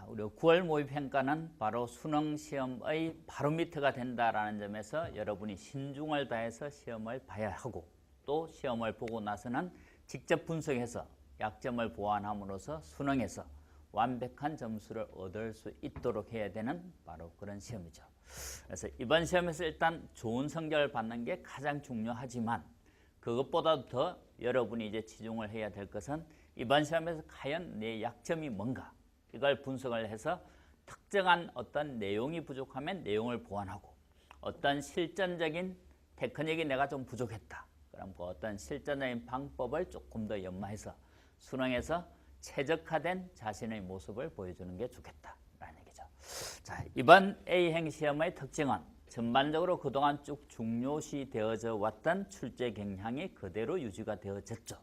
우리 9월 모의평가는 바로 수능 시험의 바로 밑에가 된다라는 점에서 여러분이 신중을 다해서 시험을 봐야 하고 또 시험을 보고 나서는 직접 분석해서 약점을 보완함으로써 수능에서 완벽한 점수를 얻을 수 있도록 해야 되는 바로 그런 시험이죠. 그래서 이번 시험에서 일단 좋은 성적을 받는 게 가장 중요하지만 그것보다도 더 여러분이 이제 치중을 해야 될 것은 이번 시험에서 과연 내 약점이 뭔가 이걸 분석을 해서 특정한 어떤 내용이 부족하면 내용을 보완하고 어떤 실전적인 테크닉이 내가 좀 부족했다. 그럼 그 어떤 실전적인 방법을 조금 더 연마해서 수능에서 최적화된 자신의 모습을 보여주는 게 좋겠다라는 얘기죠. 자, 이번 A행 시험의 특징은 전반적으로 그동안 쭉 중요시 되어져 왔던 출제 경향이 그대로 유지가 되어졌죠.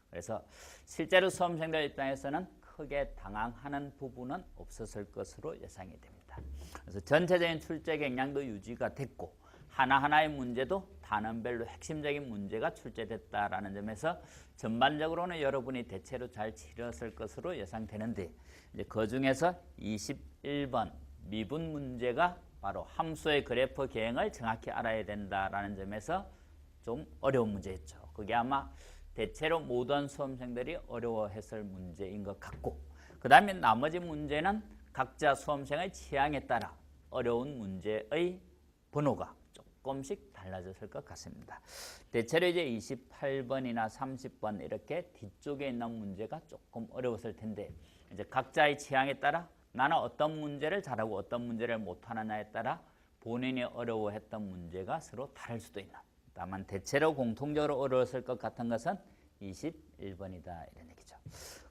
그래서 실제로 수험생들 입장에서는 크게 당황하는 부분은 없었을 것으로 예상이 됩니다. 그래서 전체적인 출제 경향도 유지가 됐고 하나하나의 문제도 단원별로 핵심적인 문제가 출제됐다라는 점에서 전반적으로는 여러분이 대체로 잘 치렀을 것으로 예상되는데 이제 그 중에서 21번 미분 문제가 바로 함수의 그래프 계행을 정확히 알아야 된다라는 점에서 좀 어려운 문제였죠. 그게 아마 대체로 모든 수험생들이 어려워했을 문제인 것 같고 그 다음에 나머지 문제는 각자 수험생의 취향에 따라 어려운 문제의 번호가 조금씩 달라졌을 것 같습니다. 대체로 이제 28번이나 30번 이렇게 뒤쪽에 있는 문제가 조금 어려웠을 텐데 이제 각자의 취향에 따라 나는 어떤 문제를 잘하고 어떤 문제를 못하느냐에 따라 본인이 어려워했던 문제가 서로 다를 수도 있는 다만 대체로 공통적으로 어려웠을 것 같은 것은 21번이다 이런 얘기죠.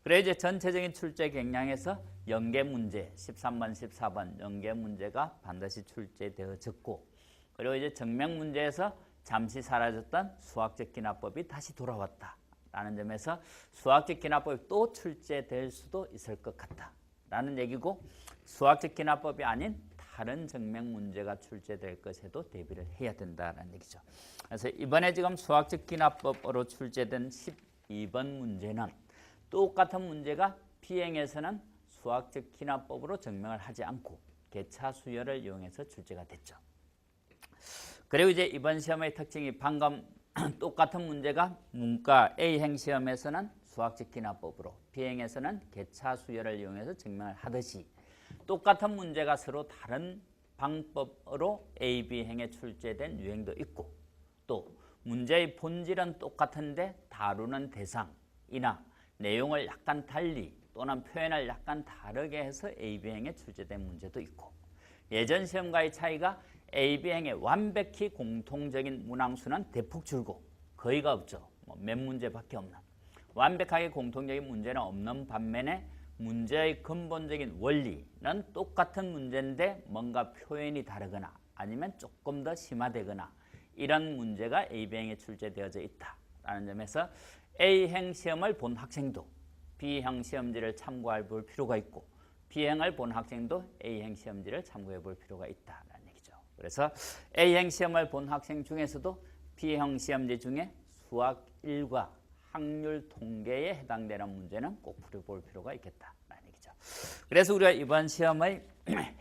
그래 이제 전체적인 출제 경향에서 연계 문제 13번, 14번 연계 문제가 반드시 출제되어졌고 그리고 이제 정맥 문제에서 잠시 사라졌던 수학적 기납법이 다시 돌아왔다라는 점에서 수학적 기납법이 또 출제될 수도 있을 것 같다라는 얘기고 수학적 기납법이 아닌 다른 정맥 문제가 출제될 것에도 대비를 해야 된다는 얘기죠. 그래서 이번에 지금 수학적 기납법으로 출제된 12번 문제는 똑같은 문제가 비행에서는 수학적 기납법으로 증명을 하지 않고 개차 수열을 이용해서 출제가 됐죠. 그리고 이제 이번 시험의 특징이 방금 똑같은 문제가 문과 A행 시험에서는 수학적 기납법으로 B행에서는 개차 수열을 이용해서 증명을 하듯이 똑같은 문제가 서로 다른 방법으로 A, B행에 출제된 유형도 있고 또 문제의 본질은 똑같은데 다루는 대상이나 내용을 약간 달리 또는 표현을 약간 다르게 해서 A, B행에 출제된 문제도 있고 예전 시험과의 차이가 A, B행의 완벽히 공통적인 문항수는 대폭 줄고 거의가 없죠. 몇 문제밖에 없는 완벽하게 공통적인 문제는 없는 반면에 문제의 근본적인 원리는 똑같은 문제인데 뭔가 표현이 다르거나 아니면 조금 더 심화되거나 이런 문제가 A행에 출제되어져 있다라는 점에서 A행 시험을 본 학생도 B형 시험지를 참고해 볼 필요가 있고 B행을 본 학생도 A행 시험지를 참고해 볼 필요가 있다는 얘기죠. 그래서 A행 시험을 본 학생 중에서도 B형 시험지 중에 수학 1과 확률 통계에 해당되는 문제는 꼭 풀어볼 필요가 있겠다는 얘기죠. 그래서 우리가 이번 시험의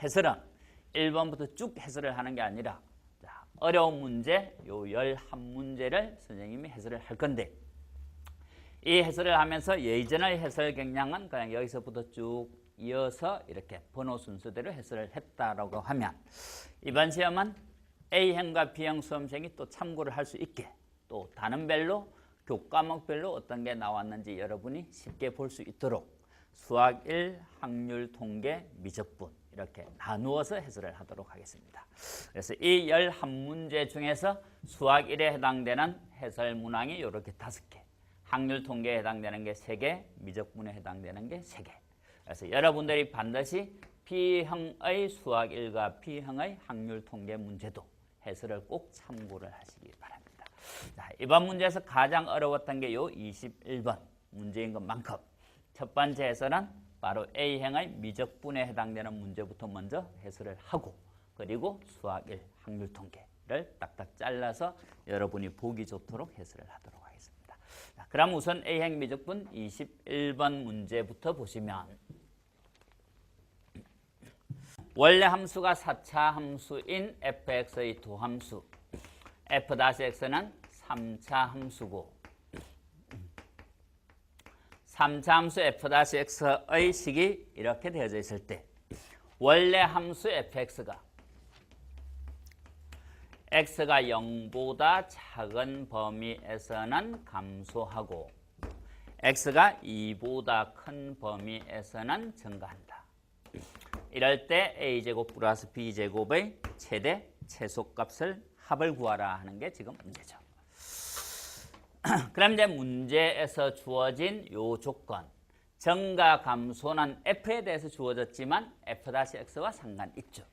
해설은 1번부터 쭉 해설을 하는 게 아니라 어려운 문제, 요 11문제를 선생님이 해설을 할 건데 이 해설을 하면서 예전의 해설 경향은 그냥 여기서부터 쭉 이어서 이렇게 번호 순서대로 해설을 했다라고 하면 이번 시험은 A형과 B형 수험생이 또 참고를 할 수 있게 또 단원별로 교과목별로 어떤 게 나왔는지 여러분이 쉽게 볼 수 있도록 수학 1, 확률, 통계, 미적분 이렇게 나누어서 해설을 하도록 하겠습니다. 그래서 이 11문제 중에서 수학 1에 해당되는 해설 문항이 이렇게 5개, 확률, 통계에 해당되는 게 3개, 미적분에 해당되는 게 3개. 그래서 여러분들이 반드시 B형의 수학 1과 B형의 확률, 통계 문제도 해설을 꼭 참고를 하시기 바랍니다. 자, 이번 문제에서 가장 어려웠던 게 요 21번 문제인 것만큼 첫 번째 해설은 바로 A형의 미적분에 해당되는 문제부터 먼저 해설을 하고 그리고 수학 1, 확률 통계를 딱딱 잘라서 여러분이 보기 좋도록 해설을 하도록 하겠습니다. 자, 그럼 우선 A형 미적분 21번 문제부터 보시면 원래 함수가 4차 함수인 fx의 두 함수 f-x는 3차 함수고 3차 함수 f-x의 식이 이렇게 되어져 있을 때 원래 함수 fx가 x가 0보다 작은 범위에서는 감소하고 x가 2보다 큰 범위에서는 증가한다. 이럴 때 a제곱 플러스 b제곱의 최대 최소값을 합을 구하라 하는 게 지금 문제죠. 그럼 이제 문제에서 주어진 요 조건 증가 감소는 f에 대해서 주어졌지만 f-x와 상관있죠.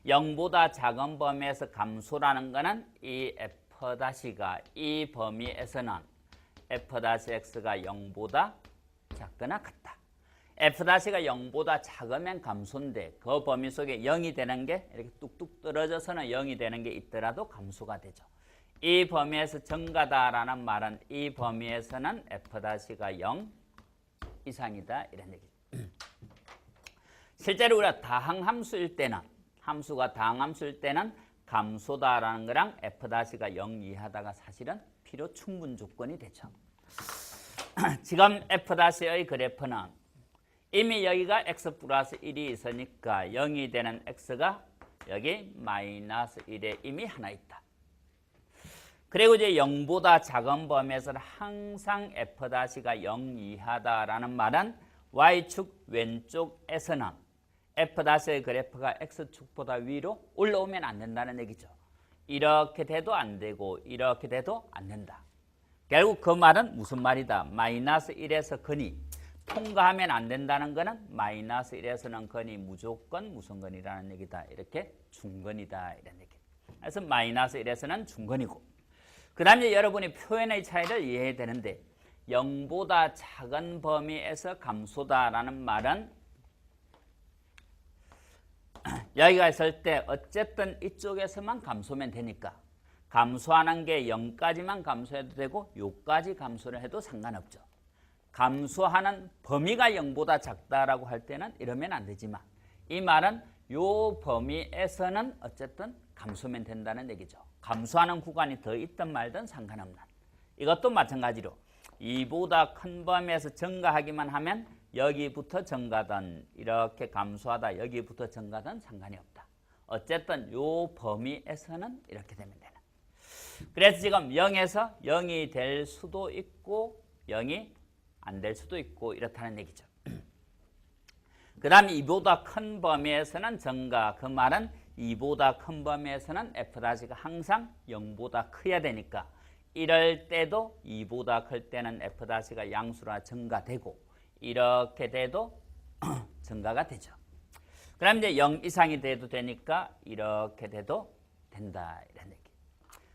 0보다 작은 범위에서 감소라는 것은 이 f-가 이 범위에서는 f-x가 0보다 작거나 같다. f-가 0보다 작으면 감소인데 그 범위 속에 0이 되는 게 이렇게 뚝뚝 떨어져서는 0이 되는 게 있더라도 감소가 되죠. 이 범위에서 증가다라는 말은 이 범위에서는 f-가 0 이상이다 이런 얘기죠. 실제로 우리가 다항함수일 때는 함수가 다항함수일 때는 감소다라는 거랑 f-가 0 이하다가 사실은 필요 충분 조건이 되죠. 지금 f-의 그래프는 이미 여기가 x 플러스 1이 있으니까 0이 되는 x가 여기 마이너스 1에 이미 하나 있다. 그리고 이제 0보다 작은 범위에서는 항상 f-가 0 이하다라는 말은 y축 왼쪽에서는 f-의 그래프가 x축보다 위로 올라오면 안 된다는 얘기죠. 이렇게 돼도 안 되고 이렇게 돼도 안 된다. 결국 그 말은 무슨 말이다? 마이너스 1에서 근이 통과하면 안 된다는 거는 마이너스 1에서는 근이 무조건 무슨 근이라는 얘기다. 이렇게 중근이다 이런 얘기. 그래서 마이너스 1에서는 중근이고 그 다음에 여러분이 표현의 차이를 이해해야 되는데 0보다 작은 범위에서 감소다라는 말은 여기가 있을 때 어쨌든 이쪽에서만 감소면 되니까 감소하는 게 0까지만 감소해도 되고 요까지 감소를 해도 상관없죠. 감소하는 범위가 0보다 작다라고 할 때는 이러면 안 되지만 이 말은 요 범위에서는 어쨌든 감소면 된다는 얘기죠. 감소하는 구간이 더 있든 말든 상관없는. 이것도 마찬가지로 2보다 큰 범위에서 증가하기만 하면 여기부터 증가든 이렇게 감소하다 여기부터 증가든 상관이 없다. 어쨌든 요 범위에서는 이렇게 되면 되는. 그래서 지금 0에서 0이 될 수도 있고 0이 안 될 수도 있고 이렇다는 얘기죠. 그 다음에 2보다 큰 범위에서는 증가. 그 말은 2보다 큰 범위에서는 f-가 항상 0보다 커야 되니까 이럴 때도 2보다 클 때는 f-가 양수라 증가되고 이렇게 돼도 증가가 되죠. 그럼 이제 0 이상이 돼도 되니까 이렇게 돼도 된다 이런 얘기.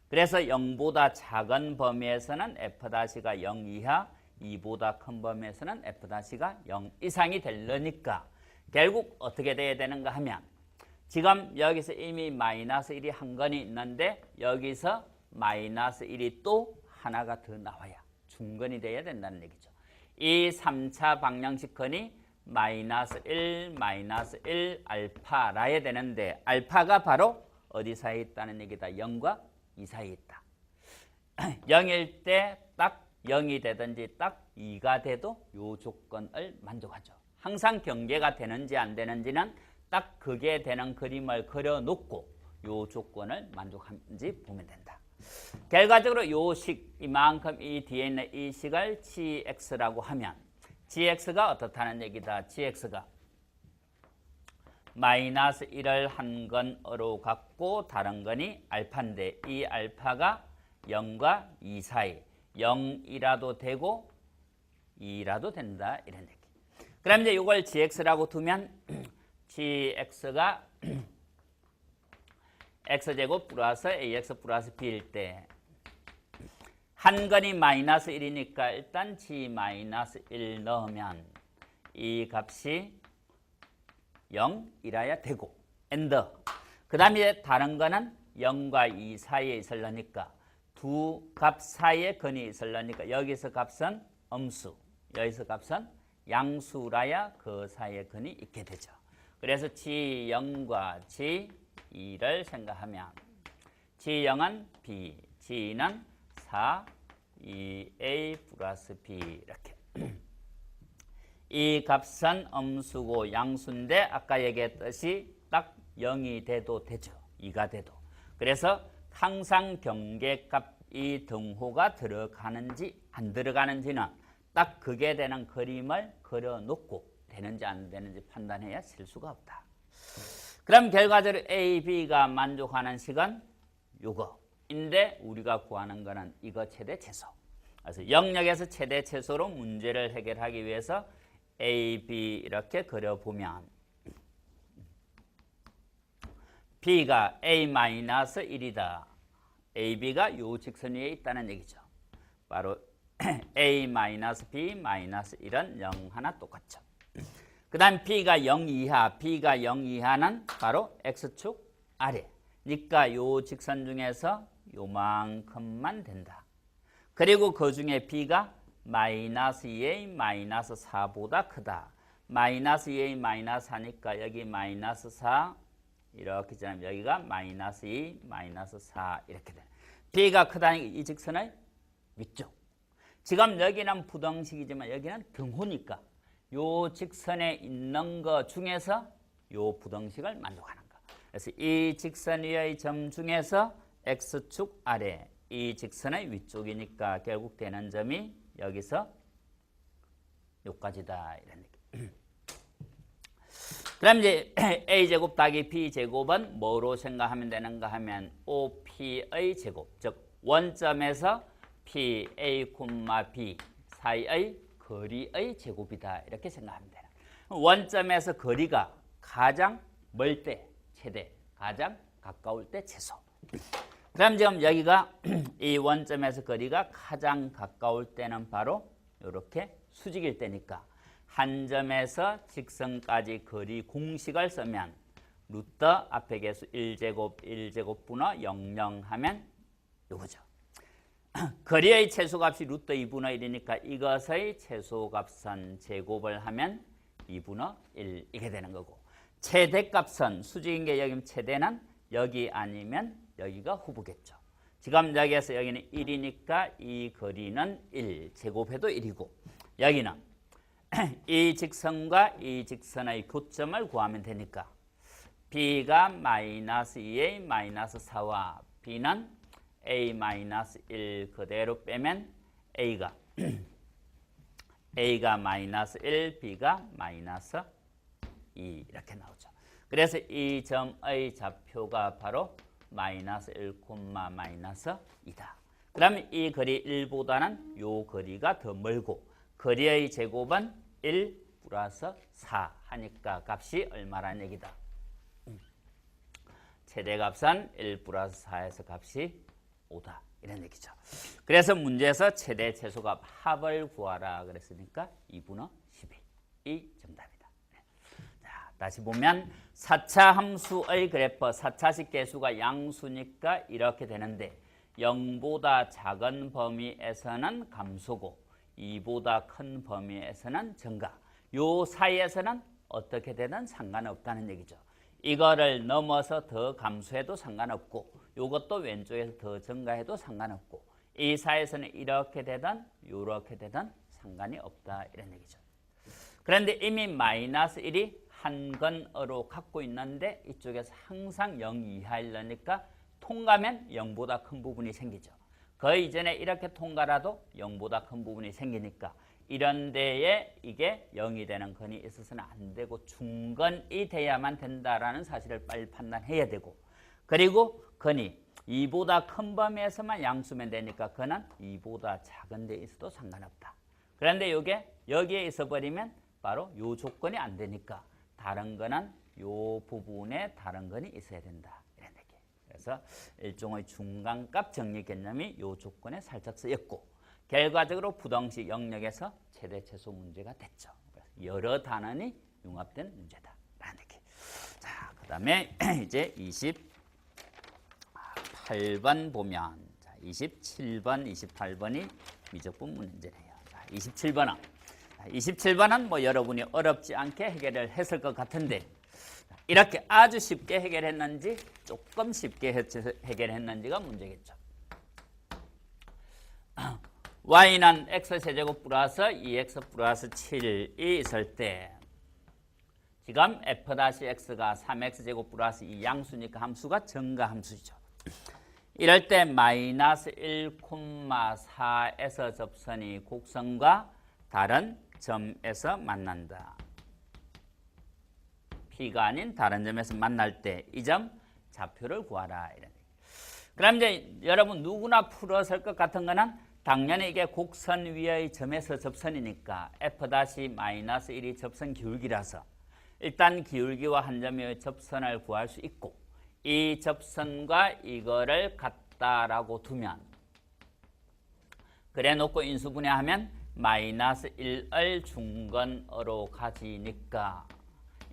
그래서 0보다 작은 범위에서는 f-가 0 이하 2보다 큰 범위에서는 f-가 0 이상이 되려니까 결국 어떻게 돼야 되는가 하면 지금 여기서 이미 마이너스 1이 한 건이 있는데 여기서 마이너스 1이 또 하나가 더 나와야 중건이 돼야 된다는 얘기죠. 이 3차 방정식 건이 마이너스 1 알파라야 되는데 알파가 바로 어디 사이에 있다는 얘기다. 0과 2 사이에 있다. 0일 때 딱 0이 되든지 딱 2가 돼도 이 조건을 만족하죠. 항상 경계가 되는지 안 되는지는 딱 그게 되는 그림을 그려놓고 이 조건을 만족하는지 보면 된다. 결과적으로 이 식, 이만큼 이 뒤에 있는 이 식을 gx라고 하면 gx가 어떻다는 얘기다. gx가 마이너스 1을 한 건으로 갖고 다른 건이 알파인데 이 알파가 0과 2 사이 0이라도 되고 2라도 된다 이런 얘기. 그럼 이제 이걸 gx라고 두면 gx가 x제곱 플러스 ax 플러스 b일 때 한 건이 마이너스 1이니까 일단 g 마이너스 1 넣으면 이 값이 0이라야 되고 엔더. 그 다음에 다른 거는 0과 2 사이에 있으려니까 두 값 사이에 근이 있으려니까 여기서 값은 음수, 여기서 값은 양수라야 그 사이에 근이 있게 되죠. 그래서 G0과 G2를 생각하면 G0은 B, G는 4, 2A 플러스 B 이렇게. 이 값은 음수고 양수인데 아까 얘기했듯이 딱 0이 돼도 되죠. 2가 돼도. 그래서 항상 경계값이 등호가 들어가는지 안 들어가는지는 딱 그게 되는 그림을 그려놓고 되는지 안 되는지 판단해야 실수가 없다. 그럼 결과적으로 A, B가 만족하는 식은 요거인데 우리가 구하는 거는 이거 최대 최소. 그래서 영역에서 최대 최소로 문제를 해결하기 위해서 A, B 이렇게 그려보면 B가 A-1이다. A, B가 요 직선 위에 있다는 얘기죠. 바로 A-B-1은 0 하나 똑같죠. 그 다음 B가 0 이하, B가 0 이하는 바로 X축 아래. 그러니까 요 직선 중에서 요만큼만 된다. 그리고 그 중에 B가 -2A, -4보다 크다. -2A, -4니까 여기 -4 이렇게 지나면 여기가 -2, -4 이렇게 돼. B가 크다니 이 직선의 위쪽. 지금 여기는 부등식이지만 여기는 등호니까 요 직선에 있는 것 중에서 요 부등식을 만족하는 거. 그래서 이 직선 위의 점 중에서 X축 아래 이 직선의 위쪽이니까 결국 되는 점이 여기서 요까지다 이런 느낌. 그럼 이제 A제곱 더하기 B제곱은 뭐로 생각하면 되는가 하면 OP의 제곱, 즉 원점에서 PA, B 사이의 거리의 제곱이다 이렇게 생각하면 돼요. 원점에서 거리가 가장 멀 때 최대, 가장 가까울 때 최소. 그럼 지금 여기가 이 원점에서 거리가 가장 가까울 때는 바로 이렇게 수직일 때니까 한 점에서 직선까지 거리 공식을 쓰면 루트 앞에 개수 1제곱 1제곱 분의 00 하면 요거죠. 거리의 최소값이 루트 2분의 1이니까 이것의 최소값은 제곱을 하면 2분의 1 이게 되는 거고 최대값은 수직인 게 여기 최대는 여기 아니면 여기가 후보겠죠. 지금 여기에서 여기는 1이니까 이 거리는 1 제곱해도 1이고 여기는 이 직선과 이 직선의 교점을 구하면 되니까 B가 -2A -4와 B는 A-1 그대로 빼면 A가 -1, B가 -2 이렇게 나오죠. 그래서 이 점의 좌표가 바로 -1, -2다. 그러면 이 거리 1보다는 요 거리가 더 멀고 거리의 제곱은 1 플러스 4 하니까 값이 얼마라는 얘기다. 최대값은 1 플러스 4에서 값이 5다 이런 얘기죠. 그래서 문제에서 최대 최소값 합을 구하라 그랬으니까 2분의 12이 정답이다. 자, 다시 보면 4차 함수의 그래프 4차식 계수가 양수니까 이렇게 되는데 0보다 작은 범위에서는 감소고 2보다 큰 범위에서는 증가. 요 사이에서는 어떻게 되든 상관없다는 얘기죠. 이거를 넘어서 더 감소해도 상관없고 요것도 왼쪽에서 더 증가해도 상관없고 이 사이에서는 이렇게 되든 이렇게 되든 상관이 없다 이런 얘기죠. 그런데 이미 -1이 한 근으로 갖고 있는데 이쪽에서 항상 0 이하이려니까 통과하면 0보다 큰 부분이 생기죠. 그 이전에 이렇게 통과라도 0보다 큰 부분이 생기니까 이런 데에 이게 0이 되는 근이 있어서는 안 되고 중근이 돼야만 된다라는 사실을 빨리 판단해야 되고 그리고 근이 2보다 큰 범위에서만 양수면 되니까 근은 2보다 작은 데 있어도 상관없다. 그런데 이게 여기에 있어버리면 바로 요 조건이 안 되니까 다른 거는 요 부분에 다른 건이 있어야 된다. 이런 얘기. 그래서 일종의 중간값 정리 개념이 요 조건에 살짝 쓰였고 결과적으로 부등식 영역에서 최대 최소 문제가 됐죠. 여러 단원이 융합된 문제다. 라는 얘기. 자, 그 다음에 이제 28번 보면 자, 27번, 28번이 미적분 문제네요. 자, 27번은 27번은 뭐 여러분이 어렵지 않게 해결을 했을 것 같은데 이렇게 아주 쉽게 해결했는지 조금 쉽게 해결했는지가 문제겠죠. y는 x세제곱 플러스 2x 플러스 7이 있을 때 지금 f-x가 3x제곱 플러스 이 양수니까 함수가 증가함수죠. 이럴 때 마이너스 1,4에서 접선이 곡선과 다른 점에서 만난다. P가 아닌 다른 점에서 만날 때 이 점 좌표를 구하라. 이런. 그럼 이제 여러분 누구나 풀었을 것 같은 거는 당연히 이게 곡선 위의 점에서 접선이니까 f-1이 접선 기울기라서 일단 기울기와 한 점의 접선을 구할 수 있고 이 접선과 이거를 같다라고 두면 그래 놓고 인수분해하면 마이너스 1을 중근으로 가지니까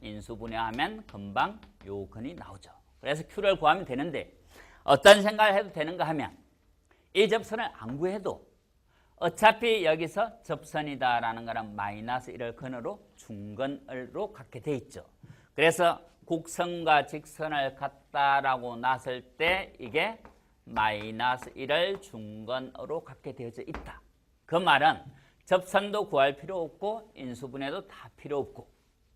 인수분해하면 금방 요 근이 나오죠. 그래서 Q를 구하면 되는데 어떤 생각을 해도 되는가 하면 이 접선을 안 구해도 어차피 여기서 접선이다라는 거는 마이너스 1을 근으로 중근으로 갖게 돼 있죠. 그래서 곡선과 직선을 갖다라고 놨을 때 이게 마이너스 1을 중근으로 갖게 되어져 있다. 그 말은 접선도 구할 필요 없고 인수분해도 다 필요 없고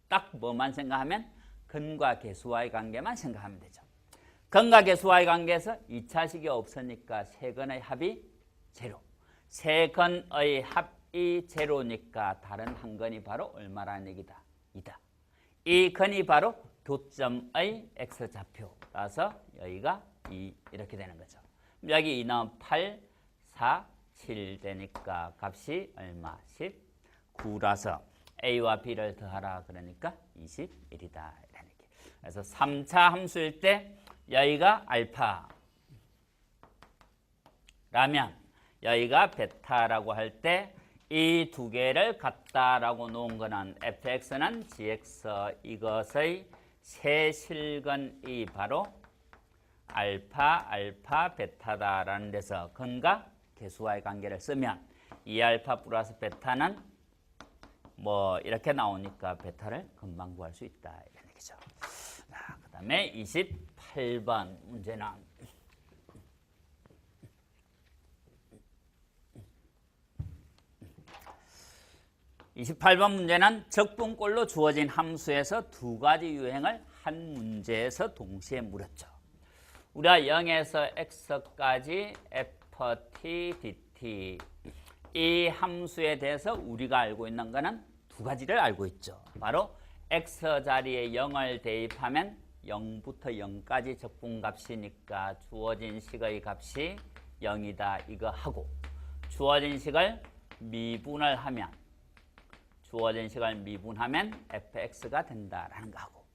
딱 뭐만 생각하면 근과 계수와의 관계만 생각하면 되죠. 근과 계수와의 관계에서 2차식이 없으니까 세 근의 합이 제로. 세 근의 합이 제로니까 다른 한 근이 바로 얼마라는 얘기다? 2다. 이 근이 바로 교점의 x좌표라서 여기가 2 이렇게 되는 거죠. 여기 2는 8, 4, 7 되니까 값이 얼마? 19라서 a와 b를 더하라 그러니까 21이다. 그래서 3차 함수일 때 여기가 알파라면 여기가 베타라고 할 때 이 두 개를 같다라고 놓은 거는 fx는 gx 이것의 세실근이 바로 알파, 베타다라는 데서 근과 계수와의 관계를 쓰면 2알파 플러스 베타는 뭐 이렇게 나오니까 베타를 금방 구할 수 있다 이런 얘기죠. 그 다음에 28번 문제는 28번 문제는 적분꼴로 주어진 함수에서 두 가지 유행을 한 문제에서 동시에 물었죠. 우리가 0에서 x까지 ft, dt 이 함수에 대해서 우리가 알고 있는 것은 두 가지를 알고 있죠. 바로 x 자리에 0을 대입하면 0부터 0까지 적분값이니까 주어진 식의 값이 0이다 이거 하고 주어진 식을 미분을 하면 fx가 된다라는 거 하고.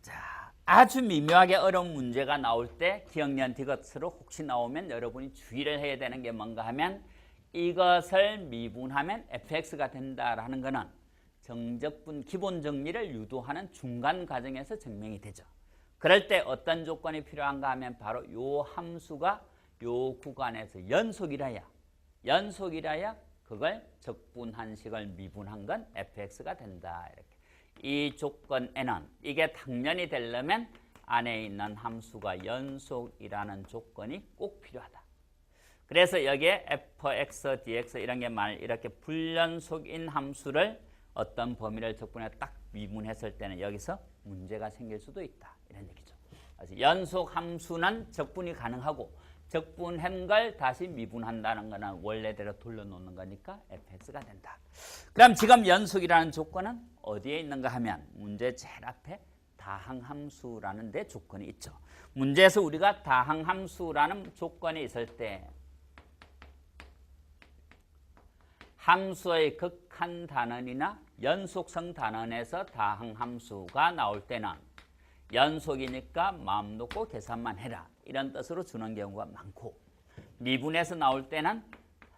자, 아주 미묘하게 어려운 문제가 나올 때 기억년 디귿으로 혹시 나오면 여러분이 주의를 해야 되는 게 뭔가 하면 이것을 미분하면 fx가 된다라는 거는 정적분 기본 정리를 유도하는 중간 과정에서 증명이 되죠. 그럴 때 어떤 조건이 필요한가 하면 바로 요 함수가 요 구간에서 연속이라야 그걸 적분한 식을 미분한 건 fx가 된다. 이렇게. 이 조건에는 이게 당연히 되려면 안에 있는 함수가 연속이라는 조건이 꼭 필요하다. 그래서 여기에 fx, dx 이런 게 이렇게 불연속인 함수를 어떤 범위를 적분해 딱 미분했을 때는 여기서 문제가 생길 수도 있다. 이런 얘기죠. 그래서 연속 함수는 적분이 가능하고 적분한 걸 다시 미분한다는 거는 원래대로 돌려놓는 거니까 fx가 된다. 그럼 지금 연속이라는 조건은 어디에 있는가 하면 문제 제일 앞에 다항함수라는 데 조건이 있죠. 문제에서 우리가 다항함수라는 조건이 있을 때 함수의 극한 단원이나 연속성 단원에서 다항함수가 나올 때는 연속이니까 마음 놓고 계산만 해라. 이런 뜻으로 주는 경우가 많고 미분에서 나올 때는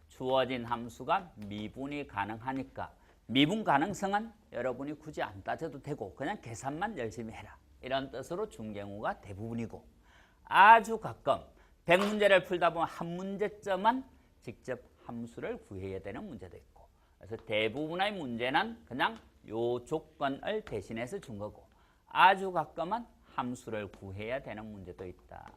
주어진 함수가 미분이 가능하니까 미분 가능성은 여러분이 굳이 안 따져도 되고 그냥 계산만 열심히 해라. 이런 뜻으로 준 경우가 대부분이고 아주 가끔 100문제를 풀다 보면 한 문제점은 직접 함수를 구해야 되는 문제도 있고 그래서 대부분의 문제는 그냥 요 조건을 대신해서 준 거고 아주 가끔은 함수를 구해야 되는 문제도 있다.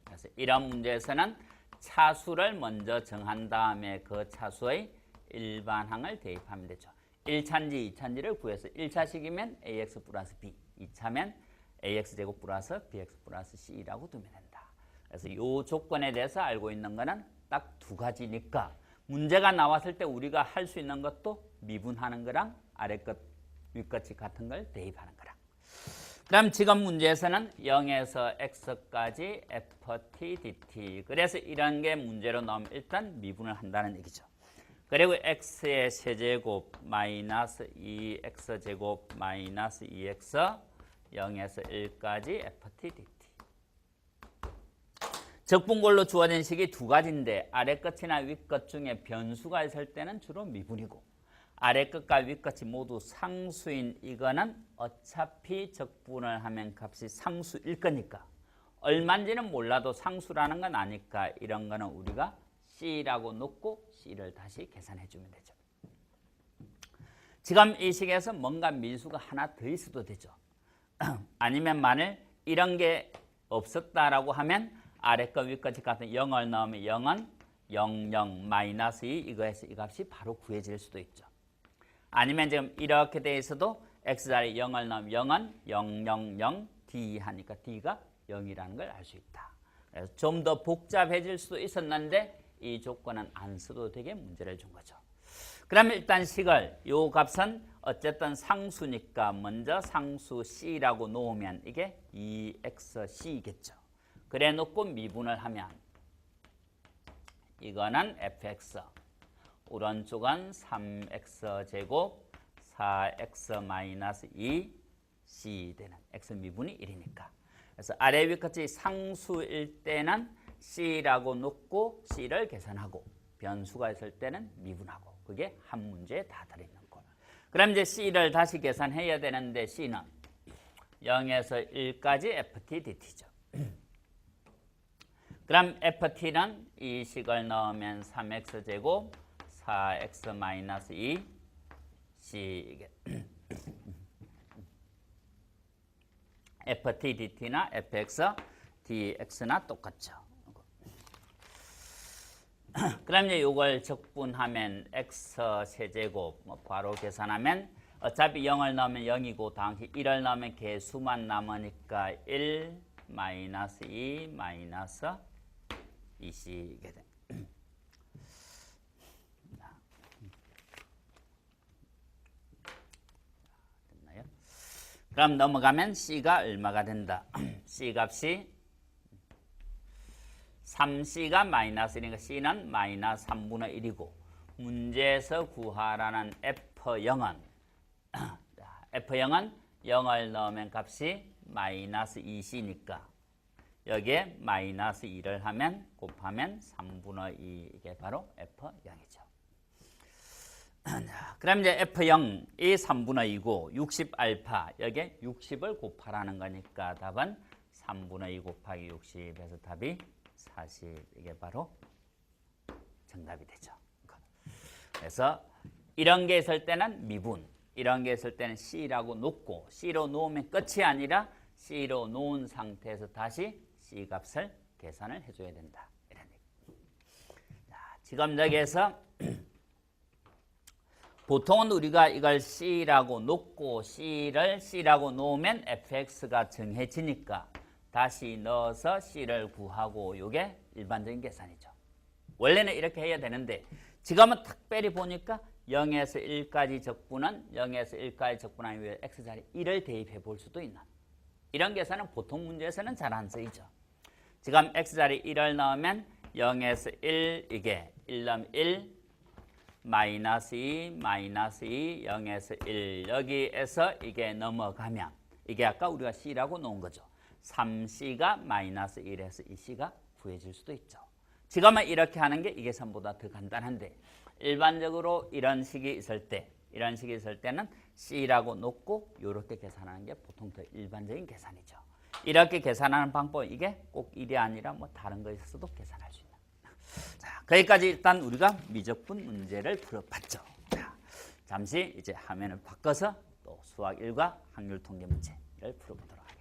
그래서 이런 문제에서는 차수를 먼저 정한 다음에 그 차수의 일반항을 대입하면 되죠. 1차인지 2차인지를 구해서 1차식이면 ax 플러스 b, 2차면 ax제곱 플러스 bx 플러스 c라고 두면 된다. 그래서 이 조건에 대해서 알고 있는 거는 딱 두 가지니까 문제가 나왔을 때 우리가 할 수 있는 것도 미분하는 거랑 아래 것, 위 것이 같은 걸 대입하는 거랑. 그럼 지금 문제에서는 0에서 x까지 ft dt. 그래서 이런 게 문제로 나오면 일단 미분을 한다는 얘기죠. 그리고 x의 세제곱 마이너스 2x제곱 마이너스 2x 0에서 1까지 ft dt. 적분꼴로 주어진 식이 두 가지인데 아래 끝이나 위 끝 중에 변수가 있을 때는 주로 미분이고 아래 끝과 위 끝이 모두 상수인 이거는 어차피 적분을 하면 값이 상수일 거니까 얼마인지는 몰라도 상수라는 건 아니까 이런 거는 우리가 C라고 놓고 C를 다시 계산해 주면 되죠. 지금 이 식에서 뭔가 밀수가 하나 더 있어도 되죠. 아니면 만일 이런 게 없었다라고 하면 아래 거 위 것이 같은 0을 넣으면 0은 0, 0, 마이너스 2 이거에서 이 값이 바로 구해질 수도 있죠. 아니면 지금 이렇게 돼 있어도 x자리 0을 넣으면 0은 0, 0, 0, d 하니까 d가 0이라는 걸 알 수 있다. 그래서 좀 더 복잡해질 수도 있었는데 이 조건은 안 써도 되게 문제를 준 거죠. 그러면 일단 식을 요 값은 어쨌든 상수니까 먼저 상수 c라고 놓으면 이게 2xc겠죠. 그래 놓고 미분을 하면 이거는 fx, 오른쪽은 3x제곱 4x 마이너스 2c 되는 x 미분이 1이니까. 그래서 아래 위 끝이 상수일 때는 c라고 놓고 c를 계산하고 변수가 있을 때는 미분하고 그게 한 문제에 다 들어있는 거. 그럼 이제 c를 다시 계산해야 되는데 c는 0에서 1까지 ft dt죠. 그럼 ft는 이 식을 넣으면 3x제곱 4x 마이너스 2c ft dt나 fx dx나 똑같죠. 그럼 이제 이걸 적분하면 x 세제곱 바로 계산하면 어차피 0을 넣으면 0이고 당시 1을 넣으면 개수만 남으니까 1 마이너스 2 마이너스 2c게 돼. 됐나요? 그럼 넘어가면 c가 얼마가 된다. c 값이 3c가 마이너스니까 c는 마이너스 3분의 1이고 문제에서 구하라는 f0은 f0은 0을 넣으면 값이 마이너스 2c니까 여기에 마이너스 2를 하면 곱하면 3분의 2 이게 바로 f0이죠. 그럼 이제 f0이 3분의 2고 60알파 여기에 60을 곱하라는 거니까 답은 3분의 2 곱하기 60에서 답이 40 이게 바로 정답이 되죠. 그래서 이런 게 있을 때는 미분, 이런 게 있을 때는 C라고 놓고 C로 놓으면 끝이 아니라 C로 놓은 상태에서 다시 C 값을 계산을 해줘야 된다. 이런 얘기. 자, 지금 여기에서 보통은 우리가 이걸 C라고 놓고 C를 C라고 놓으면 fx가 정해지니까 다시 넣어서 C를 구하고 이게 일반적인 계산이죠. 원래는 이렇게 해야 되는데 지금은 특별히 보니까 0에서 1까지 적분은 0에서 1까지 적분한 위에 x자리 1을 대입해 볼 수도 있는 이런 계산은 보통 문제에서는 잘 안 쓰이죠. 지금 x자리 1을 넣으면 0에서 1 이게 1 넣으면 1 마이너스 2 마이너스 2 0에서 1 여기에서 이게 넘어가면 이게 아까 우리가 C라고 놓은 거죠. 3C가 마이너스 1에서 2C가 구해질 수도 있죠. 지금은 이렇게 하는 게 이 계산보다 더 간단한데 일반적으로 이런 식이 있을 때는 C라고 놓고 이렇게 계산하는 게 보통 더 일반적인 계산이죠. 이렇게 계산하는 방법 이게 꼭 1이 아니라 뭐 다른 거 있어도 계산할 수 있는. 자, 거기까지 일단 우리가 미적분 문제를 풀어봤죠. 자, 잠시 이제 화면을 바꿔서 또 수학 1과 확률 통계 문제를 풀어보도록 하겠습니다.